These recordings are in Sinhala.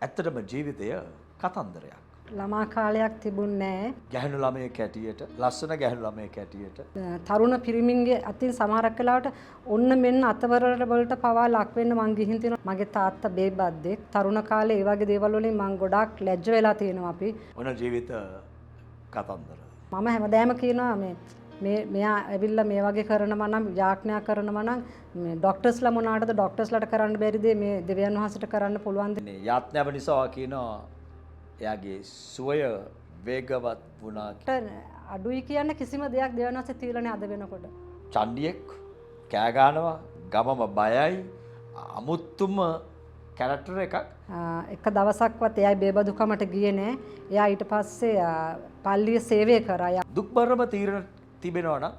ඇත්තටම ජීවිතය කතන්දරයක්. ළමා කාලයක් තිබුණේ ගැහැණු ළමයෙක් හැටියට, ලස්සන ගැහැණු ළමයෙක් හැටියට නැහැ. තරුණ පිරිමින්ගේ අතින් සමහරක් වෙලාවට ඔන්න මෙන්න අතවරවල වලට පවා ලක් වෙන්න මං ගිහින් තියෙනවා. මගේ තාත්තා බේබද්දෙක්. තරුණ කාලේ ඒ වගේ දේවල් වලින් මං ගොඩාක් ලැජ්ජ වෙලා තියෙනවා අපි. ඔන ජීවිත කතන්දර. මම හැමදාම කියනවා මෙයා ඇවිල්ලා මේ වගේ කරනවා නම් යාඥා කරනවා නම් මේ ડોක්ටර්ස්ලා මොනවාටද ડોක්ටර්ස්ලාට කරන්න බැරි දේ මේ දෙවියන් වහන්සේට කරන්න පුළුවන් දේ. යාඥාව නිසා කියනවා එයාගේ සුවය වේගවත් වුණා. අඩුයි කියන්නේ කිසිම දෙයක් දෙවියන් වහන්සේ තියලානේ අද වෙනකොට. චණ්ඩියෙක් කෑ ගන්නවා, ගමම බයයි, අමුතුම කැරක්ටර් එකක්. එක දවසක්වත් එයා බේබදුකමට ගියේ නෑ. එයා ඊට පස්සේ පල්ලිය සේවය කරා. දුක්බරම තීරණ තිබෙනවා නම්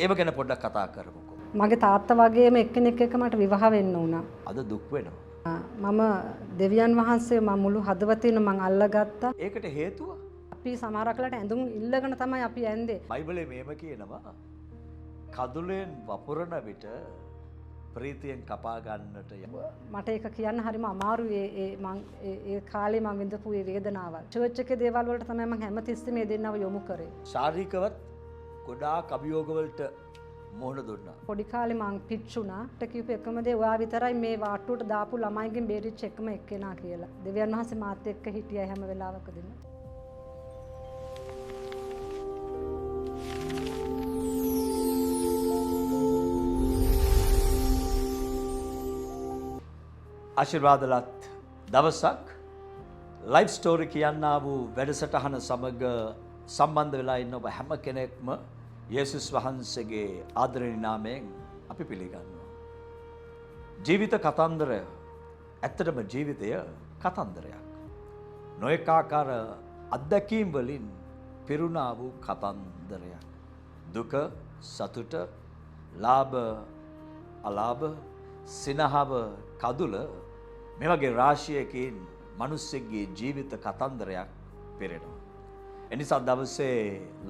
ඒව ගැන පොඩ්ඩක් කතා කරමුකෝ. මගේ තාත්තා වගේම එක්කෙනෙක් එක්ක මට විවාහ වෙන්න වුණා. අද දුක් වෙනවා. මම දෙවියන් වහන්සේ මම මුළු හදවතින්ම මං අල්ලගත්තා. ඒකට හේතුව අපි සමහරක්ලට ඇඳුම් ඉල්ලගෙන තමයි අපි ඇඳේ. බයිබලයේ මේම කියනවා කඳුලෙන් වපුරන විට ප්‍රීතියෙන් කපා ගන්නට මට ඒක කියන්න හරිම අමාරුයි. ඒ කාලේ මම විඳපු ඒ වේදනාවල්. චර්ච් එකේ දේවල් වලට තමයි මම හැමතිස්සෙම මේ දෙන්නව යොමු කරේ. ශාරීරිකවත් ගොඩාක් අභියෝග වලට මොහොන දුන්නා. පොඩි කාලේ මං පිච්චුණා. ට කිව්ව එකම දේ ඔයා විතරයි මේ වාට්ටුවට දාපු ළමයිගෙන් බේරිච්ච එකම එක්කෙනා කියලා. දෙවියන් වහන්සේ මාත් එක්ක හිටියා හැම වෙලාවකදීම. ආශිර්වාදලත් දවසක් ලයිව් ස්ටෝරි කියන්නා වූ වැඩසටහන සමග සම්බන්ධ වෙලා ඉන්න ඔබ හැම කෙනෙක්ම යේසුස් වහන්සේගේ ආදරණීය නාමයෙන් අපි පිළිගන්නවා. ජීවිත කතන්දරය ඇත්තටම ජීවිතය කතන්දරයක්. නොඑක ආකාර අත්දැකීම් වලින් පිරුණා වූ කතන්දරයක්. දුක, සතුට, ලාභ, අලාභ, සිනහව, කදුල මේ වගේ රාශියකින් මිනිස්සෙක්ගේ ජීවිත කතන්දරයක් පෙරෙනවා. එනිසා දවසේ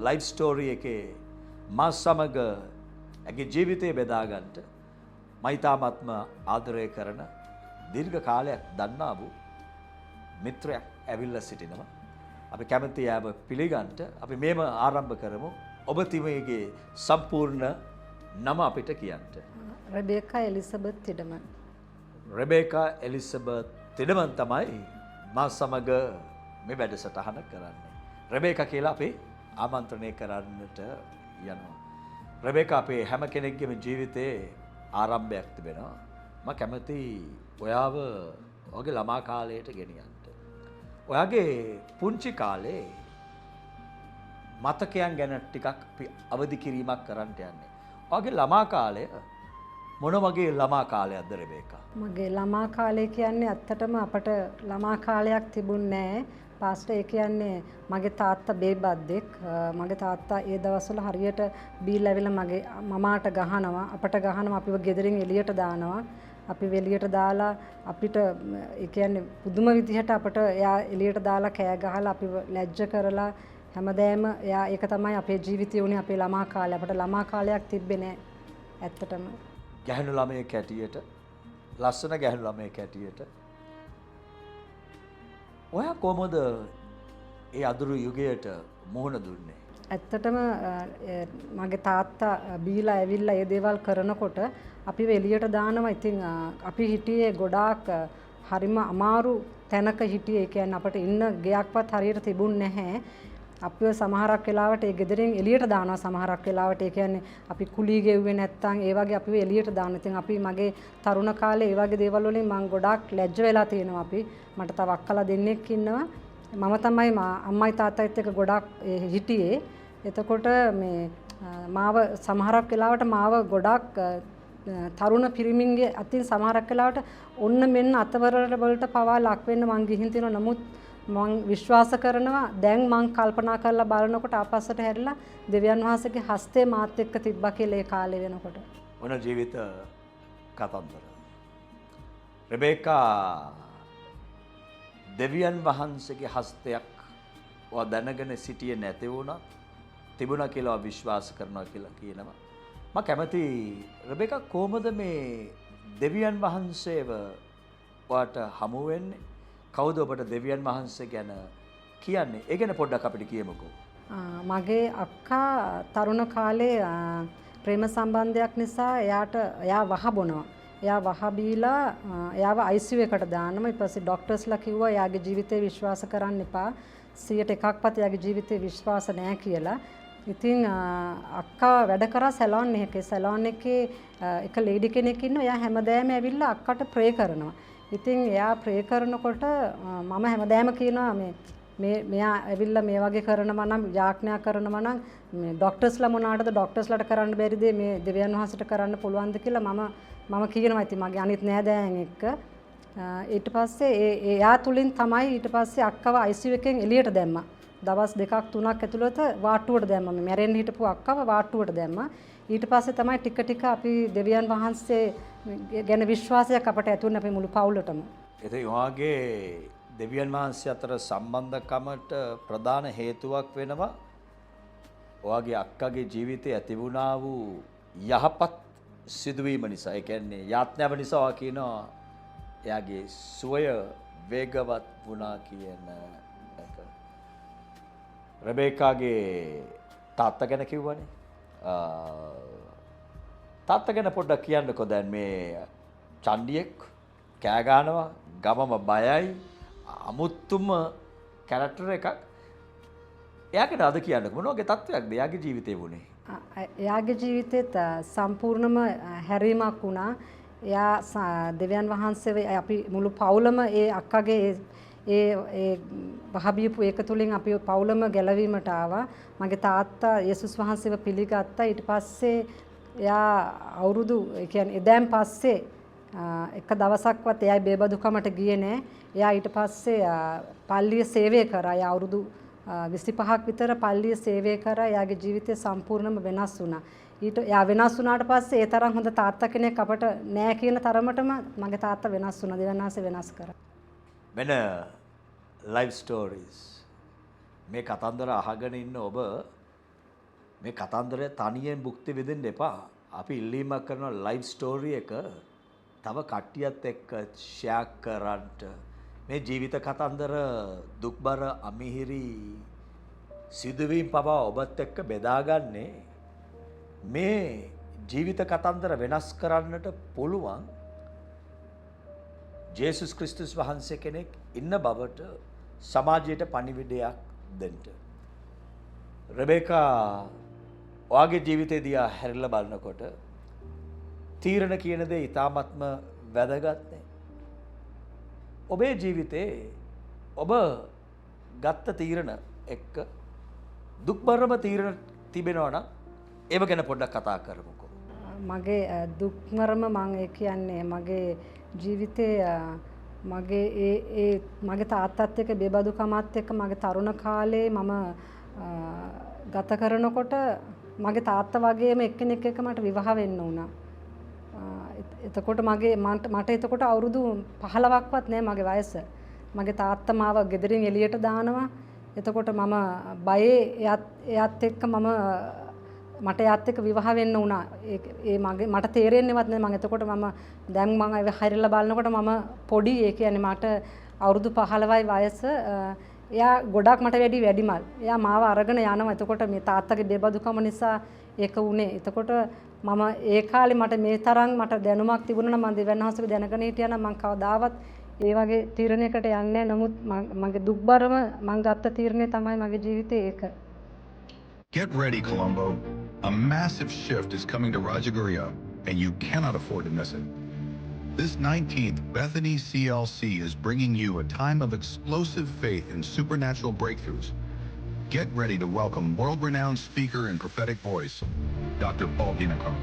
ලයිව් ස්ටෝරි එකේ මා සමග ඇගේ ජීවිතය බෙදා ගන්නට මෛතාමත්ම ආදරය කරන දීර්ඝ කාලයක් දන්නා වූ මිත්‍රයෙක් ඇවිල්ලා සිටිනවා. අපි කැමති ආව පිළිගන්නට අපි මේම ආරම්භ කරමු. ඔබ තිමේගේ සම්පූර්ණ නම අපිට කියන්න. රෙබේකා එලිසබෙත් තිඩමන්. රෙබේකා එලිසබෙත් තිඩමන් තමයි මා සමග මේ වැඩසටහන කරන්නේ. රෙබේකා කියලා අපි ආමන්ත්‍රණය කරන්නට යනවා. රෙබේකා අපේ හැම කෙනෙක්ගේම ජීවිතයේ ආරම්භයක් තිබෙනවා. මම කැමති ඔයාව ඔයගේ ළමා කාලයට ගෙනියන්න. ඔයාගේ පුංචි කාලේ මතකයන් ගැන ටිකක් අවදි කිරීමක් කරන්න යන්නේ. ඔයාගේ ළමා කාලය මොන වගේ ළමා කාලයක්ද රෙබේකා? මගේ ළමා කාලය කියන්නේ ඇත්තටම අපට ළමා කාලයක් තිබුණේ නැහැ. පාස්ටර් ඒ කියන්නේ මගේ තාත්තා බේබද්දෙක්. මගේ තාත්තා ඒ දවස්වල හරියට බීලා ඇවිල්ලා මගේ මමාට ගහනවා, අපට ගහනවා, අපිව ගෙදරින් එළියට දානවා. අපි එළියට දාලා අපිට ඒ කියන්නේ පුදුම විදිහට අපට එයා එළියට දාලා කෑ ගහලා අපිව ලැජ්ජ කරලා හැමදාම එයා ඒක තමයි අපේ ජීවිතය උනේ අපේ ළමා කාලේ. අපට ළමා කාලයක් තිබ්බේ නැහැ ඇත්තටම. ගැහැණු ළමයෙක් හැටියට, ලස්සන ගැහැණු ළමයෙක් හැටියට ඔයා කොහොමද ඒ අඳුරු යුගයට මුහුණ දුන්නේ? ඇත්තටම මගේ තාත්තා බීලා ඇවිල්ලා ඒ දේවල් කරනකොට අපිව එළියට දානවා. ඉතින් අපි හිටියේ ගොඩාක් හරිම අමාරු තැනක හිටියේ. ඒ කියන්නේ අපිට ඉන්න ගෙයක්වත් හරියට තිබුණ නැහැ. අපිව සමහරක් වෙලාවට ඒ ගෙදරින් එළියට දානවා. සමහරක් වෙලාවට ඒ කියන්නේ අපි කුලී ගෙව්වේ නැත්තම් ඒ වගේ අපිව එළියට දානවා. ඉතින් අපි මගේ තරුණ කාලේ ඒ වගේ දේවල් වලින් මම ගොඩාක් ලැජ්ජ වෙලා තියෙනවා. අපි මට තව අක්කලා දෙන්නෙක් ඉන්නවා. මම තමයි අම්මයි තාත්තයිත් එක්ක ගොඩාක් හිටියේ. එතකොට මේ මාව සමහරක් වෙලාවට මාව ගොඩාක් තරුණ පිරිමින්ගේ අතින් සමහරක් වෙලාවට ඔන්න මෙන්න අතවරවල වලට පවා ලක් වෙන්න මං ගිහින් තියෙනවා. නමුත් මං විශ්වාස කරනවා දැන් මං කල්පනා කරලා බලනකොට ආපස්සට හැරිලා දෙවියන් වහන්සේගේ හස්තේ මාත් එක්ක තිබ්බා කියලා ඒ කාලේ වෙනකොට. මොන ජීවිත කතන්දර. රෙබේකා දෙවියන් වහන්සේගේ හස්තයක් ඔයා දැනගෙන සිටියේ නැති වුණා තිබුණා කියලා විශ්වාස කරනවා කියලා කියනවා. මම කැමති රෙබේකා කොහොමද මේ දෙවියන් වහන්සේව ඔයාට හමු වෙන්නේ? කවුද ඔබට දෙවියන් වහන්සේ ගැන කියන්නේ? ඒ ගැන පොඩ්ඩක් අපිට කියමුකෝ. මගේ අක්කා තරුණ කාලේ ප්‍රේම සම්බන්ධයක් නිසා එයා වහ බොනවා. එයා වහ බීලා එයාව ICU එකට දානවා. ඊට පස්සේ ડોක්ටර්ස්ලා කිව්වා එයාගේ ජීවිතේ විශ්වාස කරන්න එපා. 100%ක්වත් එයාගේ ජීවිතේ විශ්වාස නැහැ කියලා. ඉතින් අක්කා වැඩ කරා සැලොන් එකේ. සැලොන් එකේ එක ලේඩි කෙනෙක් ඉන්නවා. එයා හැමදාම ඇවිල්ලා අක්කට ප්‍රේ කරනවා. ඉතින් එයා ප්‍රේ කරනකොට මම හැමදාම කියනවා මෙයා ඇවිල්ලා මේ වගේ කරනවා නම් යාඥා කරනවා නම් මේ ડોක්ටර්ස්ලා මොනවාටද ડોක්ටර්ස්ලාට කරන්න බැරිද මේ දෙවියන් වහන්සේට කරන්න පුළුවන්ද කියලා මම කියනවා. ඉතින් මගේ අනිත් නෑදෑයන් එක්ක ඊට පස්සේ එයා තුලින් තමයි ඊට පස්සේ අක්කව ICU එකෙන් එළියට දැම්මා. දවස් 2ක් 3ක් ඇතුළත වාට්ටුවට දැම්මා. මේ මැරෙන්න හිටපු අක්කව වාට්ටුවට දැම්මා. ඊට පස්සේ තමයි ටික ටික අපි දෙවියන් වහන්සේ ගැන විශ්වාසයක් අපට ඇති වුණේ අපේ මුළු පවුලටම. ඉතින් ඔයාගේ දෙවියන් වහන්සේ අතර සම්බන්ධකමට ප්‍රධාන හේතුවක් වෙනවා ඔයාගේ අක්කගේ ජීවිතයේ ඇති වුණා වූ යහපත් සිදුවීම නිසා. ඒ කියන්නේ යාඥාව නිසා ඔයා කියනවා එයාගේ සුවය වේගවත් වුණා කියන එක. රෙබේකාගේ තාත්තා ගැන කිව්වනේ. තාත්තා ගැන පොඩ්ඩක් කියන්නකෝ. දැන් මේ චණ්ඩියෙක් කෑ ගන්නවා, ගමම බයයි, අමුතුම කැරක්ටර් එකක්. එයාගෙන අද කියන්නකෝ මොන වගේ තත්ත්වයක්ද එයාගේ ජීවිතේ වුණේ? එයාගේ ජීවිතේත් සම්පූර්ණම හැරීමක් වුණා. එයා දෙවියන් වහන්සේ අපි මුළු පවුලම ඒ අක්කගේ ඒ වහබියපු ඒක තුලින් අපි පවුලම ගැලවීමට ආවා. මගේ තාත්තා යේසුස් වහන්සේව පිළිගත්තා. ඊට පස්සේ එයා අවුරුදු ඒ කියන්නේ එදාන් පස්සේ එක දවසක්වත් එයා බේබදුකමට ගියේ නෑ. එයා ඊට පස්සේ පල්ලිය සේවය කරා. එයා අවුරුදු 25ක් විතර පල්ලිය සේවය කරා. එයාගේ ජීවිතය සම්පූර්ණයෙන්ම වෙනස් වුණා. එයා වෙනස් වුණාට පස්සේ ඒ තරම් හොඳ තාත්තා කෙනෙක් අපට නෑ කියන තරමටම මගේ තාත්තා වෙනස් වුණා. දෙවියන් වහන්සේ වෙනස් කරා. වෙන ලයිව් ස්ටෝරීස් මේ කතන්දර අහගෙන ඉන්න ඔබ මේ කතන්දරය තනියෙන් භුක්ති විඳින්න එපා. අපි ඉල්ලීමක් කරන ලයිව් ස්ටෝරි එක තව කට්ටියත් එක්ක ෂෙයා කරන්න. මේ ජීවිත කතන්දර දුක්බර අමිහිරි සිදුවීම් පවා ඔබත් එක්ක බෙදාගන්නේ මේ ජීවිත කතන්දර වෙනස් කරන්නට පුළුවන් ජේසුස් ක්‍රිස්තුස් වහන්සේ කෙනෙක් ඉන්න බවට සමාජයට පණිවිඩයක් දෙන්න. රෙබේකා ඔයාගේ ජීවිතේ දිහා හැරිලා බලනකොට තීරණ කියන දේ ඊ타ත්ම වැදගත් නේ. ඔබේ ජීවිතේ ඔබ ගත්ත තීරණ එක්ක දුක්බරම තීරණ තිබෙනවා නම් ඒව ගැන පොඩ්ඩක් කතා කරමුකෝ. මගේ දුක්මරම මම කියන්නේ මගේ ජීවිතේ මගේ තාත්තත් එක්ක බේබදුකමත් එක්ක මගේ තරුණ කාලේ මම ගත කරනකොට මගේ තාත්තා වගේම එක්කෙනෙක් එක්ක මට විවාහ වෙන්න වුණා. එතකොට මට එතකොට අවුරුදු 15ක්වත් නෑ මගේ වයස. මගේ තාත්තා මාව ගෙදරින් එළියට දානවා. එතකොට මම බයේ එයත් එක්ක මට එයත් එක්ක විවාහ වෙන්න වුණා. මට තේරෙන්නේවත් නෑ. මම එතකොට දැන් මම හැරිලා බලනකොට මම පොඩි. ඒ කියන්නේ මට අවුරුදු 15යි වයස. එයා ගොඩක් මට වැඩිමල්. එයා මාව අරගෙන යනවා. එතකොට මේ තාත්තගේ බේබදුකම නිසා ඒක උනේ. එතකොට මම ඒ කාලේ මට මේ තරම් මට දැනුමක් තිබුණා නම් මම දෙවියන් වහන්සේව දැනගෙන හිටියා නම් මම කවදාවත් ඒ වගේ තීරණයකට යන්නේ නැහැ. නමුත් මගේ දුක්බරම මම ගත්ත තීරණය තමයි මගේ ජීවිතේ ඒක. Get ready, Colombo. A massive shift is coming to Rajagiriya, and you cannot afford to miss it. This 19th Bethany CLC is bringing you a time of explosive faith and supernatural breakthroughs. Get ready to welcome world-renowned speaker and prophetic voice, Dr. Paul Dinakar.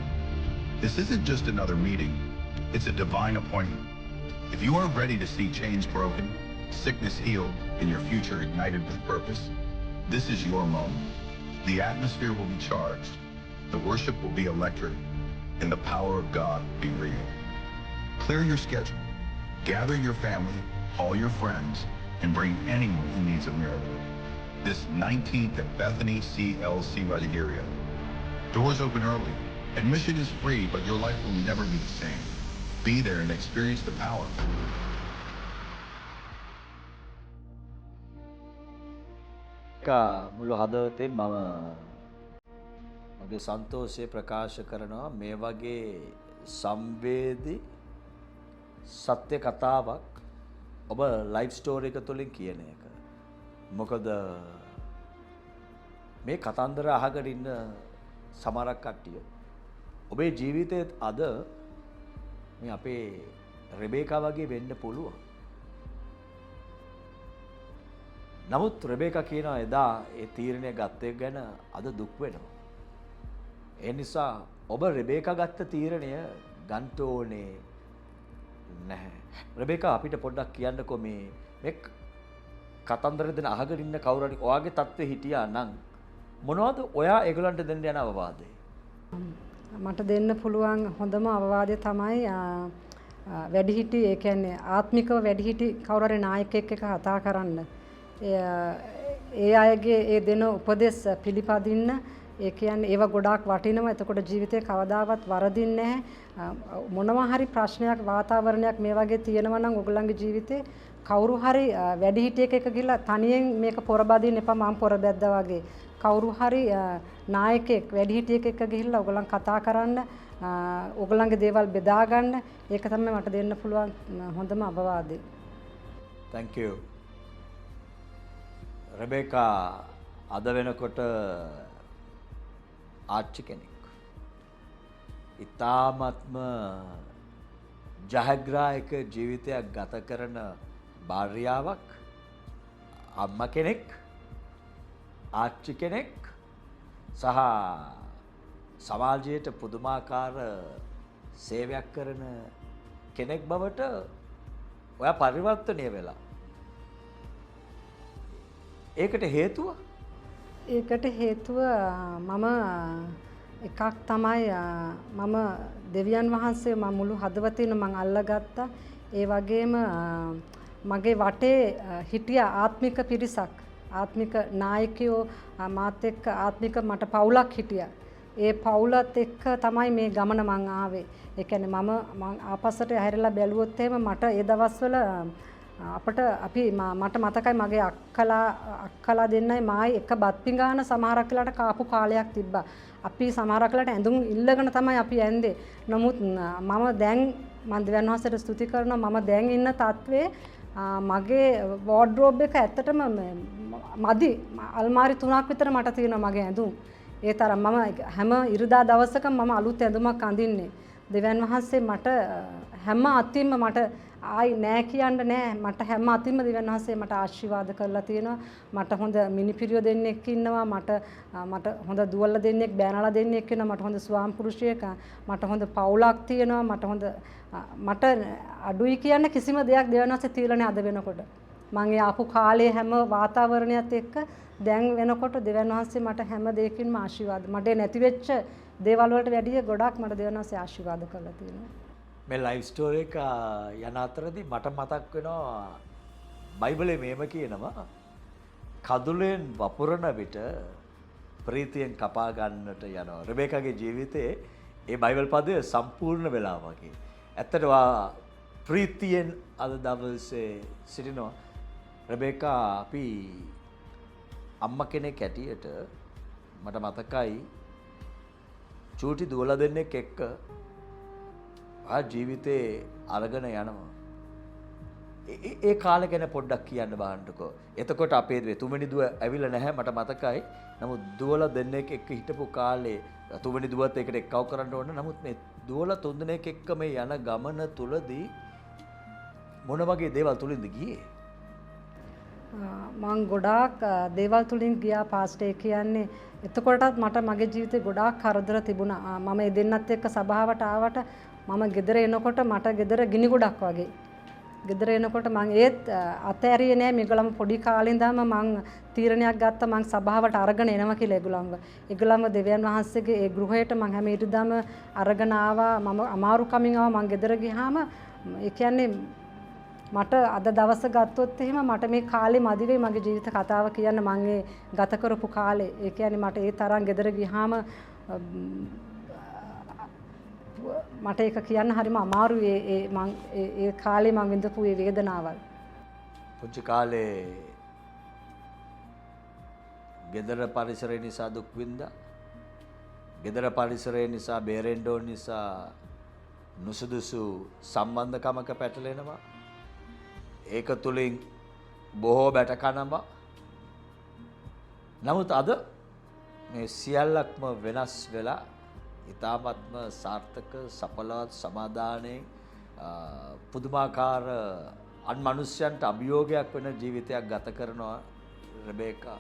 This isn't just another meeting, it's a divine appointment. If you are ready to see chains broken, sickness healed, and your future ignited with purpose, this is your moment. The atmosphere will be charged, the worship will be electric, and the power of God will be real. Clear your schedule, gather your family, all your friends, and bring anyone who needs a miracle. This 19th at Bethany CLC Rajagiriya. Doors open early. Admission is free, but your life will never be the same. Be there and experience the power. මුළු හදවතෙන් මම මගේ සන්තෝෂය ප්‍රකාශ කරනවා මේ වගේ සංවේදී සත්‍ය කතාවක් ඔබ ලයිෆ් ස්ටෝරි එක තුළින් කියන එක. මොකද මේ කතන්දර අහගෙන ඉන්න සමහරක් කට්ටිය ඔබේ ජීවිතේත් අද මේ අපේ රෙබේකා වගේ වෙන්න පුළුවන්. නමුත් රෙබේකා කියනවා එදා ඒ තීරණය ගත්ත එක ගැන අද දුක් වෙනවා. ඒ නිසා ඔබ රෙබේකා ගත්ත තීරණය ගන්න ඕනේ නැහැ. රෙබේකා අපිට පොඩ්ඩක් කියන්නකෝ මේ කතන්දර දෙන අහගෙන ඉන්න කවුරු හරි ඔයාගේ තත්ත්වෙ හිටියා නම් මොනවද ඔයා ඒගොල්ලන්ට දෙන්න යන අවවාදය? මට දෙන්න පුළුවන් හොඳම අවවාදය තමයි වැඩිහිටි ඒ කියන්නේ ආත්මිකව වැඩිහිටි කවුරු හරි නායකයෙක් එක්ක කතා කරන්න. ඒ අයගේ ඒ දෙන උපදෙස් පිළිපදින්න. ඒ කියන්නේ ඒව ගොඩාක් වටිනවා. එතකොට ජීවිතේ කවදාවත් වරදින්නේ නැහැ. මොනවා හරි ප්‍රශ්නයක් වාතාවරණයක් මේ වගේ තියෙනවා නම් ඔයගොල්ලන්ගේ ජීවිතේ කවුරු හරි වැඩිහිටියෙක් එක්ක ගිහලා තනියෙන් මේක පොරබදින්න එපා මම පොරබැද්දා වගේ. කවුරු හරි නායකයෙක් වැඩිහිටියෙක් එක්ක ගිහිල්ලා ඔයගොල්ලන් කතා කරන්න ඔයගොල්ලන්ගේ දේවල් බෙදා ගන්න. ඒක තමයි මට දෙන්න පුළුවන් හොඳම අවවාදය. Thank you. රෙබේකා අද වෙනකොට ආච්චි කෙනෙක්. ඉතාමත්ම ජයග්‍රාහක ජීවිතයක් ගත කරන භාර්යාවක්, අම්මා කෙනෙක්, ආච්චි කෙනෙක් සහ සමාජයට පුදුමාකාර සේවයක් කරන කෙනෙක් බවට ඔයා පරිවර්තනය වෙලා. ඒකට හේතුව? ඒකට හේතුව මම එකක් තමයි මම දෙවියන් වහන්සේ මම මුළු හදවතින්ම මම අල්ලගත්තා. ඒ වගේම මගේ වටේ හිටිය ආත්මික පිරිසක්, ආත්මික නායකයෝ මාත් එක්ක ආත්මික මට පවුලක් හිටියා. ඒ පවුලත් එක්ක තමයි මේ ගමන මං ආවේ. ඒ කියන්නේ මම ආපස්සට හැරිලා බැලුවොත් එහෙම මට ඒ දවස්වල මට මතකයි මගේ අක්කලා දෙන්නයි මායි එක බත් පිඟාන සමහරක් වෙලාවට කාපු කාලයක් තිබ්බා. අපි සමහරක් වෙලාවට ඇඳුම් ඉල්ලගෙන තමයි අපි ඇඳේ. නමුත් මම දැන් මම දෙවියන් වහන්සේට ස්තුති කරනවා මම දැන් ඉන්න තත්ත්වේ මගේ වෝඩ්‍රෝබ් එක ඇත්තටම මදි. අල්මාරි 3ක් විතර මට තියෙනවා මගේ ඇඳුම්. ඒ තරම් මම හැම ඉරිදා දවසකම මම අලුත් ඇඳුමක් අඳින්නේ. දෙවියන් වහන්සේ මට හැම අතින්ම මට ආයි නෑ කියන්න නෑ. මට හැම අතින්ම දෙවියන් වහන්සේ මට ආශිර්වාද කරලා තියෙනවා. මට හොඳ මිනිපිරියෝ දෙන්නෙක් ඉන්නවා. මට හොඳ දුවලා දෙන්නෙක්, බෑනලා දෙන්නෙක් ඉන්නවා. මට හොඳ ස්වාම පුරුෂයෙක්, මට හොඳ පවුලක් තියෙනවා. මට අඩුයි කියන්න කිසිම දෙයක් දෙවියන් වහන්සේ තියලා නෑ අද වෙනකොට. මම ඒ ආපු කාලේ හැම වාතාවරණයත් එක්ක දැන් වෙනකොට දෙවියන් වහන්සේ මට හැම දෙයකින්ම ආශිර්වාද. මට නැති වෙච්ච දේවල් වලට වැඩිය ගොඩක් මට දෙවියන් වහන්සේ ආශිර්වාද කරලා තියෙනවා. මේ ලයිෆ් ස්ටෝරි එක යන අතරදී මට මතක් වෙනවා බයිබලයේ මේම කියනවා කඳුලෙන් වපුරන විට ප්‍රීතියෙන් කපා ගන්නට යනවා. රෙබේකාගේ ජීවිතේ ඒ බයිබල් පදය සම්පූර්ණ වෙලා වගේ. ඇත්තට ප්‍රීතියෙන් අද දවසේ සිටිනවා. රෙබේකා අපි අම්මා කෙනෙක් ඇටියට මට මතකයි චූටි දුවලා දෙන්නෙක් එක්ක ජීවිතේ අරගෙන යනවා. ඒ කාලේ ගැන පොඩ්ඩක් කියන්න බලන්නකෝ. එතකොට අපේ තුන්වෙනි දුව ඇවිල්ලා නැහැ මට මතකයි. නමුත් දුවලා දෙන්නෙක් එක්ක හිටපු කාලේ තුන්වෙනි දුවත් එකට එක්කව කරන්න ඕන. නමුත් මේ දුවලා තුන් දෙනෙක් එක්ක මේ යන ගමන තුලදී මොන වගේ දේවල් තුලින්ද ගියේ? මං ගොඩාක් දේවල් තුලින් ගියා පාස්ට්. ඒ කියන්නේ එතකොටත් මට මගේ ජීවිතේ ගොඩාක් කරදර තිබුණා. මම ඒ දෙන්නත් එක්ක සභාවට ආවට මම ගෙදර එනකොට මට ගෙදර ගිනි ගොඩක් වගේ. ගෙදර එනකොට මං ඒත් අතෑරියේ නෑ. මේගොල්ලම පොඩි කාලේ ඉඳන්ම මං තීරණයක් ගත්තා මං සභාවට අරගෙන එනවා කියලා ඒගොල්ලන්ව. ඒගොල්ලන්ව දෙවියන් වහන්සේගේ ඒ ගෘහයට මං හැම ඉරිදාම අරගෙන ආවා. මම අමාරු කමින් ආවා. මං ගෙදර ගියාම ඒ කියන්නේ මට අද දවස ගත්තොත් එහෙම මට මේ කාලේ මදි වෙයි මගේ ජීවිත කතාව කියන්න. මං ඒ ගත කරපු කාලේ ඒ කියන්නේ මට ඒ තරම් ගෙදර ගියාම මට ඒක කියන්න හරිම අමාරුයි. ඒ කාලේ මං විඳපු ඒ වේදනාවල්. පුංචි කාලේ ගෙදර පරිසරය නිසා දුක් විඳා. ගෙදර පරිසරය නිසා බේරෙන්න ඕන නිසා නුසුදුසු සම්බන්ධකමක පැටලෙනවා. ඒක තුලින් බොහෝ බැට කනවා. නමුත් අද මේ සියල්ලක්ම වෙනස් වෙලා ඊ타ත්ම සාර්ථක සඵලවත් සමාදානයේ පුදුමාකාර අන්මනුෂ්‍යයන්ට අභියෝගයක් වෙන ජීවිතයක් ගත කරනවා රෙබේකා.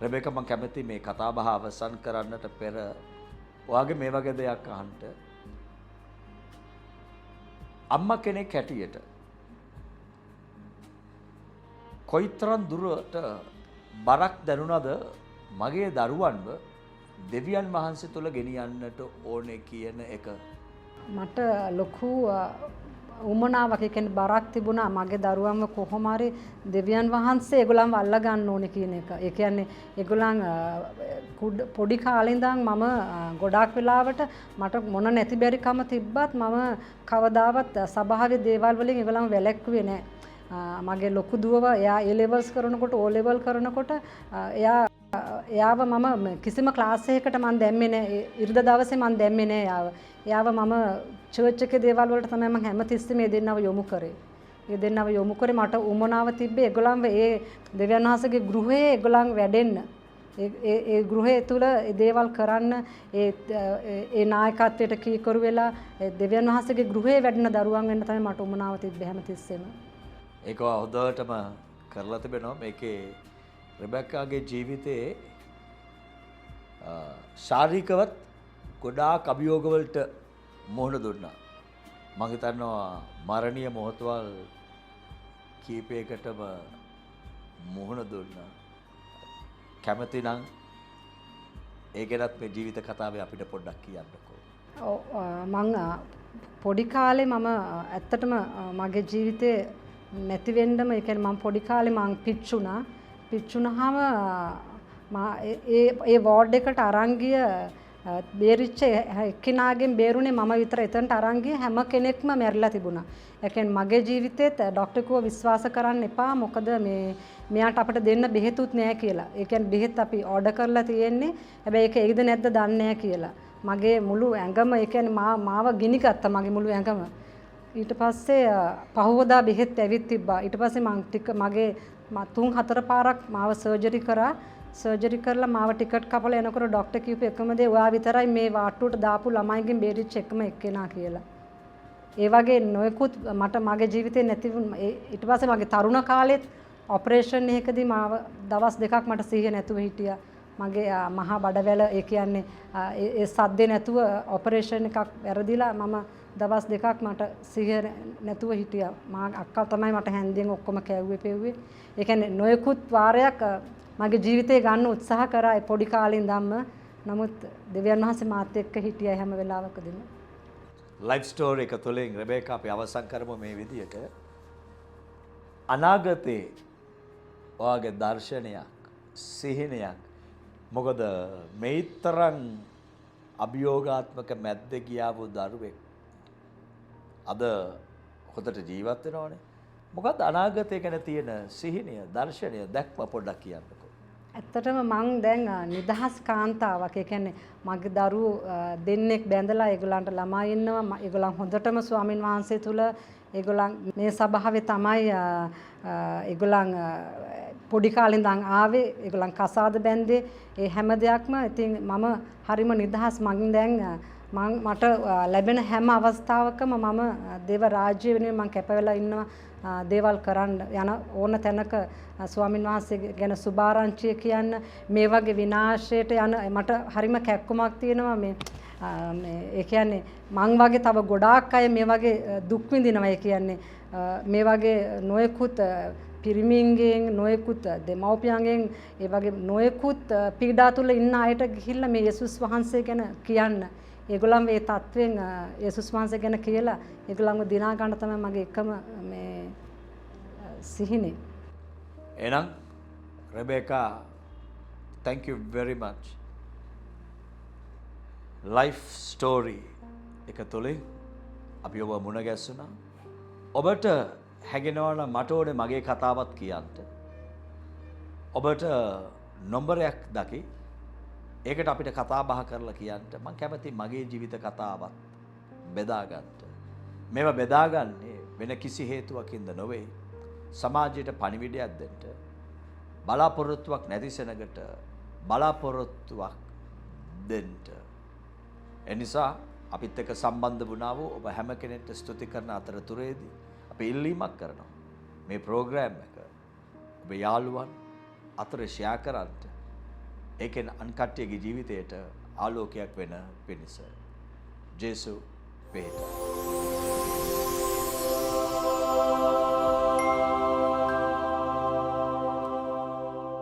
රෙබේකා මම කැමති මේ කතා බහ අවසන් කරන්නට පෙර ඔයාගේ මේ වගේ දෙයක් අහන්න. අම්මා කෙනෙක් හැටියට කොයිතරම් දුරට බරක් දැනුණාද මගේ දරුවන්ව දෙවියන් වහන්සේ තුල ගෙනියන්නට ඕනේ කියන එක? මට ලොකු උමනාවක් කියන්නේ බරක් තිබුණා මගේ දරුවන්ව කොහොම හරි දෙවියන් වහන්සේ ඒගොල්ලන්ව අල්ලා ගන්න ඕනේ කියන එක. ඒ කියන්නේ ඒගොල්ලන් පොඩි කාලේ ඉඳන් මම ගොඩාක් වෙලාවට මට මොන නැති බැරිකම තිබ්බත් මම කවදාවත් ස්වභාවික දේවල් වලින් ඒගොල්ලන්ව වැළැක්ුවේ නැහැ. මගේ ලොකු දුවව එයා A levels කරනකොට O level කරනකොට එයාව මම කිසිම ක්ලාස් එකකට මම දැම්මේ නැහැ. ඉරිදා දවසේ මම දැම්මේ නැහැ එයාව මම චර්ච් එකේ දේවල් වලට තමයි මම හැමතිස්සෙම මේ දෙන්නව යොමු කරේ. ඒ දෙන්නව යොමු කරේ මට උමනාව තිබ්බේ ඒගොල්ලන්ව ඒ දෙවියන් වහන්සේගේ ගෘහයේ ඒගොල්ලන් වැඩෙන්න. ඒ ගෘහය තුල ඒ දේවල් කරන්න ඒ නායකත්වයට කීකරු වෙලා දෙවියන් වහන්සේගේ ගෘහයේ වැඩෙන දරුවන් වෙන්න තමයි මට උමනාව තිබ්බේ හැමතිස්සෙම. ඒක හොඳටම කරලා තිබෙනවා. මේකේ රෙබෙක්කාගේ ජීවිතයේ ශාරීරිකවත් ගොඩාක් අභියෝගවලට මුහුණ දුන්නා. මම හිතනවා මරණීය මොහොතවල් කීපයකටම මුහුණ දුන්නා. කැමති නම් ඒ ගැනත් මේ ජීවිත කතාවේ අපිට පොඩ්ඩක් කියන්නකෝ. ඔව් මම පොඩි කාලේ මම ඇත්තටම මගේ ජීවිතේ නැති වෙන්නම ඒ කියන්නේ මම පොඩි කාලේ මං පිච්චුනහම ඒ වෝඩ් එකට අරන් ගිය බේරිච්ච එක්කිනාගෙන් බේරුනේ මම විතර. එතනට අරන් ගිය හැම කෙනෙක්ම මැරිලා තිබුණා. ඒ කියන්නේ මගේ ජීවිතේත් ડોක්ටර් කිව්වා විශ්වාස කරන්න එපා මොකද මෙයාට අපිට දෙන්න බෙහෙතුත් නෑ කියලා. ඒ කියන්නේ බෙහෙත් අපි ඕඩර් කරලා තියෙන්නේ. හැබැයි ඒක ඒකද නැද්ද දන්නේ නෑ කියලා. මගේ මුළු ඇඟම ඒ කියන්නේ මාව ගිනි ගත්තා මගේ මුළු ඇඟම. ඊට පස්සේ පහවදා බෙහෙත් ඇවිත් තිබ්බා. ඊට පස්සේ මං මගේ 3-4 පාරක් මාව සර්ජරි කරා. සර්ජරි කරලා මාව ටිකට් කපලා එනකොට ડોක්ටර් කිව්ව එකම දේ ඔයා විතරයි මේ වාට්ටුවට දාපු ළමයිගෙන් බේරිච්ච එකම එක්කෙනා කියලා. ඒ වගේ නොයෙකුත් මට මගේ ජීවිතේ නැති ඊට පස්සේ මගේ තරුණ කාලෙත් ඔපරේෂන් එකකදී මාව දවස් 2ක් මට සිහිය නැතුව හිටියා. මගේ මහා බඩවැල ඒ කියන්නේ ඒ සද්දේ නැතුව ඔපරේෂන් එකක් වැරදිලා මම දවස් 2ක් මට සිහිය නැතුව හිටියා. මා අක්කා තමයි මට හැන්දියෙන් ඔක්කොම කැව්වේ පෙව්වේ. ඒ කියන්නේ නොයෙකුත් වාරයක් මගේ ජීවිතේ ගන්න උත්සාහ කරා ඒ පොඩි කාලේ ඉඳන්ම. නමුත් දෙවියන් වහන්සේ මාත් එක්ක හිටියා හැම වෙලාවකදීම. ලයිෆ් ස්ටෝරි එක තුළින් රෙබේකා අපි අවසන් කරමු මේ විදියට. අනාගතේ ඔයාගේ දර්ශනයක් සිහිනයක් මොකද මේතරම් අභියෝගාත්මක මැද්ද ගියාවු දරුවෙක් අද හොඳට ජීවත් වෙනවනේ. මොකද අනාගතය ගැන තියෙන සිහිනය දර්ශනය දැක්ම පොඩ්ඩක් කියන්නකෝ. ඇත්තටම මං දැන් නිදහස් කාන්තාවක්. ඒ කියන්නේ මගේ දරුවෝ දෙන්නෙක් බැඳලා ඒගොල්ලන්ට ළමයි ඉන්නවා. ඒගොල්ලන් හොඳටම ස්වාමින් වහන්සේ තුල ඒගොල්ලන් මේ සභාවේ තමයි ඒගොල්ලන් පොඩි කාලේ ඉඳන් ආවේ. ඒගොල්ලන් කසාද බැන්දේ. ඒ හැම දෙයක්ම ඉතින් මම හරිම නිදහස්. මං දැන් මට ලැබෙන හැම අවස්ථාවකම මම දේව රාජ්‍ය වෙනුවෙන් මං කැප වෙලා ඉන්නවා. දේවල් කරන්න යන ඕන තැනක ස්වාමින් වහන්සේ ගැන සුභාරංචිය කියන්න මේ වගේ විනාශයට යන මට හරිම කැක්කමක් තියෙනවා. මේ ඒ කියන්නේ මං වගේ තව ගොඩාක් අය මේ වගේ දුක් විඳිනවා. ඒ කියන්නේ මේ වගේ නොයෙකුත් පිරිමින්ගෙන් නොයෙකුත් දෙමව්පියන්ගෙන් ඒ වගේ නොයෙකුත් පීඩා තුල ඉන්න අයට ගිහිල්ලා මේ යේසුස් වහන්සේ ගැන කියන්න. ඒගොල්ලන් මේ තත්වෙන් යේසුස් වහන්සේ ගැන කියලා ඒගොල්ලන්ව දිනා ගන්න තමයි මගේ එකම මේ සිහිනේ. එහෙනම් රෙබේකා thank you very much. life story එක තුලින් අපි ඔබ මුණ ගැස්සුණා. ඔබට හැගෙනවා නම් මට ඕනේ මගේ කතාවත් කියන්න. ඔබට නොම්බරයක් දකි. ඒකට අපිට කතා බහ කරලා කියන්න මම කැමති මගේ ජීවිත කතාවත් බෙදාගන්න. මේවා බෙදාගන්නේ වෙන කිසි හේතුවකින්ද නොවේ. සමාජයට පණිවිඩයක් දෙන්න. බලාපොරොත්තුවක් නැති සෙනගට බලාපොරොත්තුවක් දෙන්න. එනිසා අපිත් එක්ක සම්බන්ධ වුණා වූ ඔබ හැම කෙනෙක්ට ස්තුති කරන අතරතුරේදී අපි ඉල්ලීමක් කරනවා. මේ ප්‍රෝග්‍රෑම් එක ඔබ යාළුවන් අතර ෂෙයා කරන්න. ඒකෙන් අන් කට්ටියගේ ජීවිතයට ආලෝකයක් වෙන පිණිස. ජේසු වේද.